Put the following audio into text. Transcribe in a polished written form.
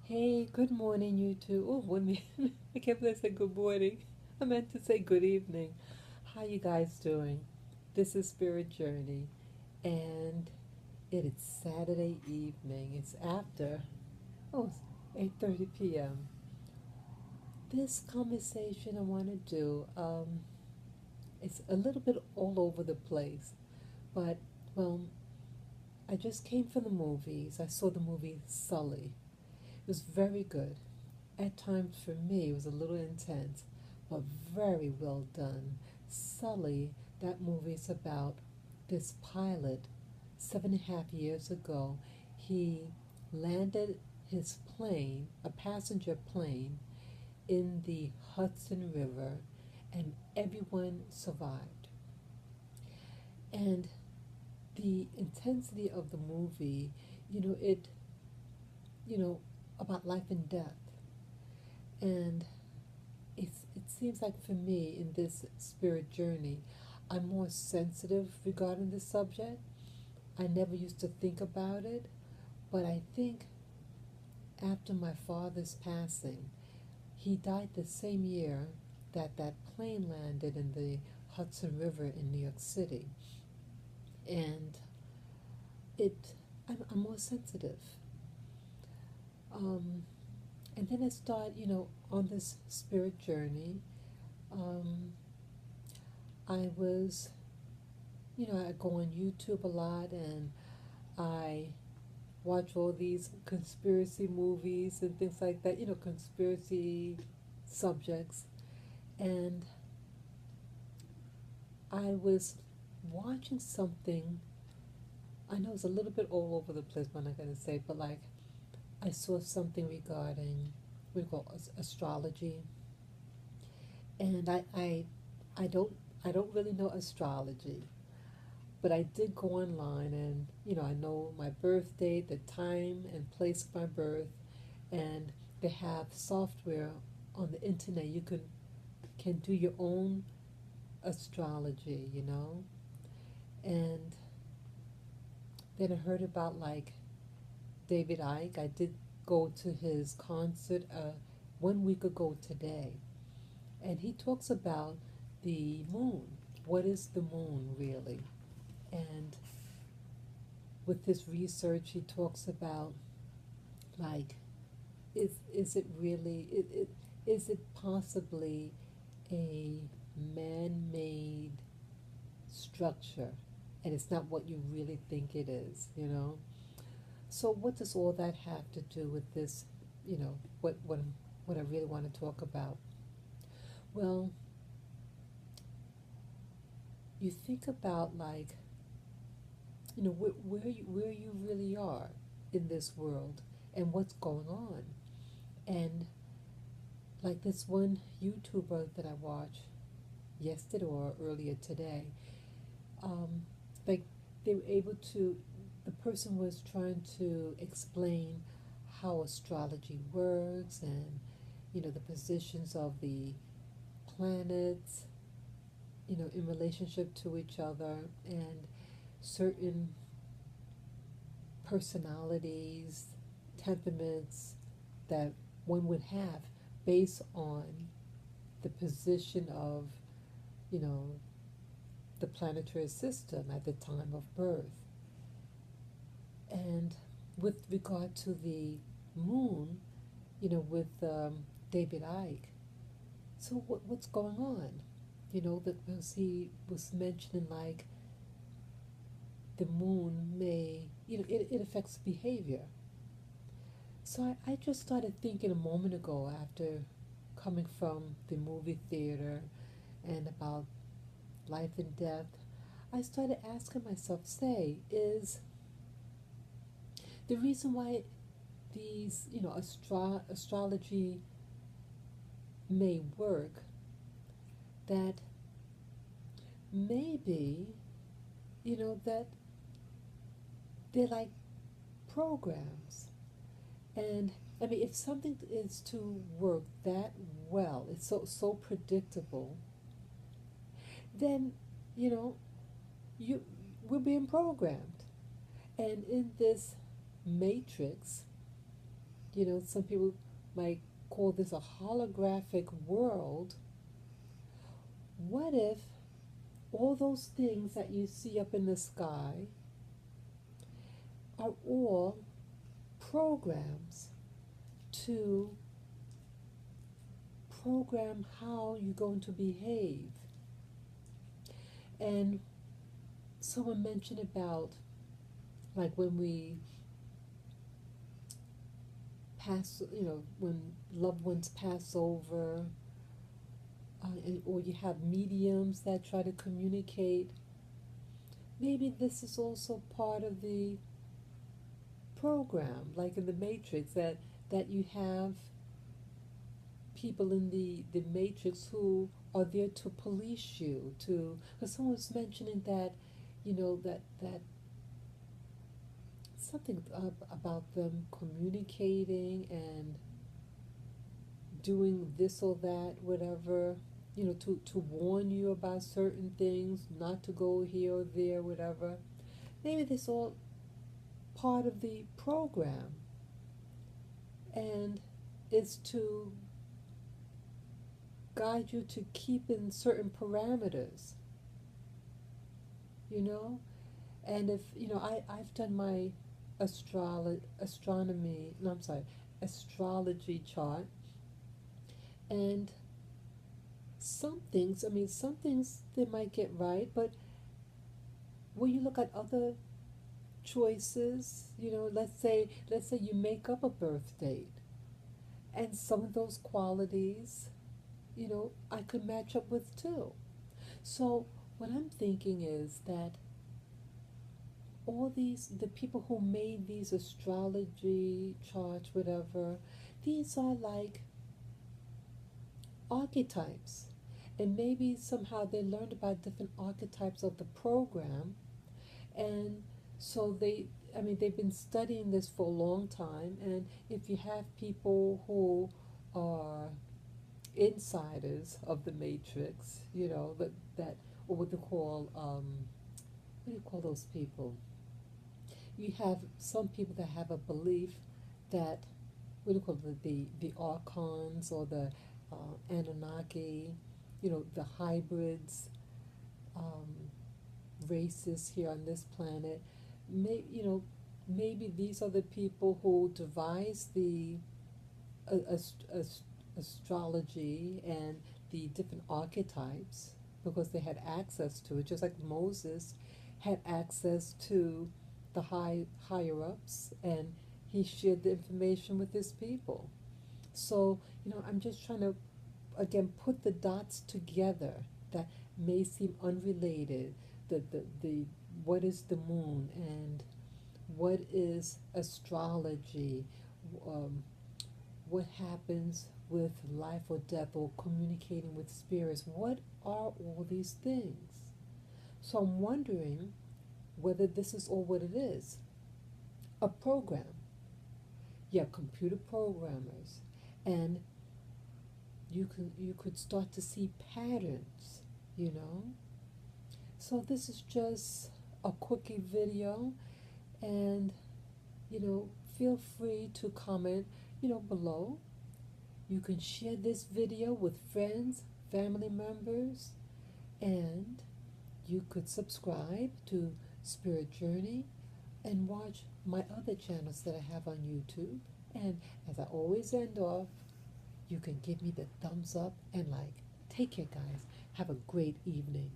Hey, good morning, you two. Oh, one minute. I can't believe I said good morning. I meant to say good evening. How you guys doing? This is Spirit Journey, and it is Saturday evening. It's after, it's 8:30 p.m. This conversation I want to do, it's a little bit all over the place, but, well, I just came from the movies. I saw the movie Sully. It was very good. At times for me, it was a little intense, but very well done. Sully, that movie is about this pilot 7.5 years ago. He landed his plane, a passenger plane, in the Hudson River, and everyone survived. And the intensity of the movie, it, you know, about life and death. And it seems like for me in this spirit journey, I'm more sensitive regarding the subject. I never used to think about it, but I think after my father's passing, he died the same year that that plane landed in the Hudson River in New York City, and it I'm more sensitive. Um, and then I start, on this spirit journey. Um, I was I go on YouTube a lot and I watch all these conspiracy movies and things like that, conspiracy subjects. And I was watching something, I know it's a little bit all over the place, what I'm not going to say, but like I saw something regarding, we call astrology. And I don't, I don't really know astrology. But I did go online and, I know my birth date, the time and place of my birth, and they have software on the internet. You can do your own astrology. And then I heard about like David Icke. I did go to his concert 1 week ago today, and he talks about the moon. What is the moon really? And with this research, he talks about like is it really is it possibly a man-made structure, and it's not what you really think it is. So what does all that have to do with this, what I really want to talk about? Well, you think about like, where you really are in this world and what's going on. And like this one YouTuber that I watched yesterday or earlier today, um, like they were able to, the person was trying to explain how astrology works and, the positions of the planets, in relationship to each other, and certain personalities, temperaments that one would have based on the position of, you know, the planetary system at the time of birth. And with regard to the moon, with David Icke, so what's going on? Because he was mentioning like the moon may, it affects behavior. So I just started thinking a moment ago after coming from the movie theater and about life and death. I started asking myself, say, is the reason why these, astrology may work that maybe, that they're like programs. And I mean, if something is to work that well, it's so predictable, then you know you we're being programmed. And in this matrix, some people might call this a holographic world. What if all those things that you see up in the sky are all programs to program how you're going to behave? And someone mentioned about, like, when we pass, when loved ones pass over, or you have mediums that try to communicate. Maybe this is also part of the program, like in the Matrix, that you have people in the Matrix who are there to police you, because someone was mentioning that, that something about them communicating and doing this or that, whatever, to warn you about certain things, not to go here or there, whatever. Maybe this all part of the program, and it's to guide you to keep in certain parameters, and if I've done my astrology chart, and some things, some things they might get right, but when you look at other choices, let's say you make up a birth date, and some of those qualities, I could match up with too. So what I'm thinking is that the people who made these astrology charts, whatever, these are like archetypes. And maybe somehow they learned about different archetypes of the program. And so they've been studying this for a long time. And if you have people who are insiders of the Matrix, or what they call, what do you call those people? You have some people that have a belief that, what do you call the archons, or the Anunnaki, the hybrids, races here on this planet. Maybe these are the people who devised the astrology and the different archetypes, because they had access to it, just like Moses had access to the higher ups, and he shared the information with his people. So I'm just trying to again put the dots together that may seem unrelated. The what is the moon, and what is astrology? What happens with life or death, or communicating with spirits? What are all these things? So I'm wondering whether this is all what it is. A program. Yeah, computer programmers. And you could start to see patterns, So this is just a quickie video, and feel free to comment, below. You can share this video with friends, family members, and you could subscribe to Spirit Journey and watch my other channels that I have on YouTube. And as I always end off, you can give me the thumbs up and like. Take care, guys. Have a great evening.